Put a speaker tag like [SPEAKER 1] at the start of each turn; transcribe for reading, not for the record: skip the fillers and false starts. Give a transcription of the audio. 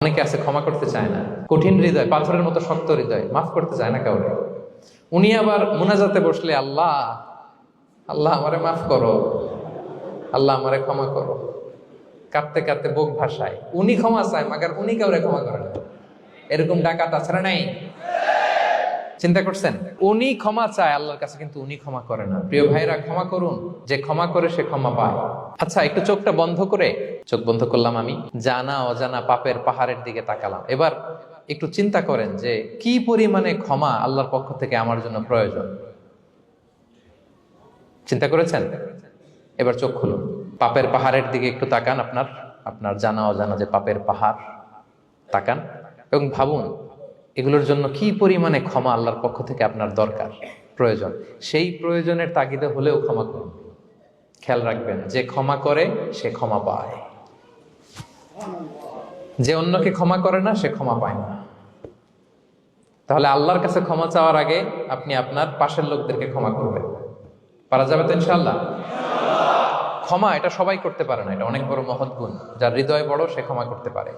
[SPEAKER 1] অনেকে আছে ক্ষমা করতে চায় না, কঠিন হৃদয়, পাথরের মতো শক্ত হৃদয়, মাফ করতে চায় না কাউরে। উনি আবার মুনাজাতে বসলে আল্লাহ আল্লাহ আমারে মাফ করো, আল্লাহ আমারে ক্ষমা করো, কাঁদতে কাঁদতে বুক ভাসায়। উনি ক্ষমা চায়, মাগার উনি কাউরে ক্ষমা করে না। এরকম ডাকাত আছে না নাই? চিন্তা করছেন? উনি ক্ষমা চায় আল্লাহর কাছে, কিন্তু উনি ক্ষমা করে না। প্রিয় ভাইরা, ক্ষমা করুন। যে ক্ষমা করে সে ক্ষমা পায়। আচ্ছা, একটু চোখটা বন্ধ করে, চোখ বন্ধ করলাম আমি, জানা অজানা পাপের পাহাড়ের দিকে তাকালাম। এবার একটু চিন্তা করেন যে কি পরিমাণে ক্ষমা আল্লাহর পক্ষ থেকে আমার জন্য প্রয়োজন। চিন্তা করেছেন? এবার চোখ খুলুন, পাপের পাহাড়ের দিকে একটু তাকান। আপনার আপনার জানা অজানা যে পাপের পাহাড়, তাকান এবং ভাবুন এগুলোর জন্য কি পরিমাণে ক্ষমা আল্লাহর পক্ষ থেকে আপনার দরকার, প্রয়োজন। সেই প্রয়োজনের তাগিদে হলেও ক্ষমা করুন। খেয়াল রাখবেন, যে ক্ষমা করে সে ক্ষমা পায়, যে অন্যকে ক্ষমা করে না সে ক্ষমা পায় না। তাহলে আল্লাহর কাছে ক্ষমা চাওয়ার আগে আপনি আপনার পাশের লোকদেরকে ক্ষমা করবেন। পারা যাবে তো ইনশাআল্লাহ? ক্ষমা এটা সবাই করতে পারে না, এটা অনেক বড় মহৎ গুণ। যার হৃদয় বড় সে ক্ষমা করতে পারে।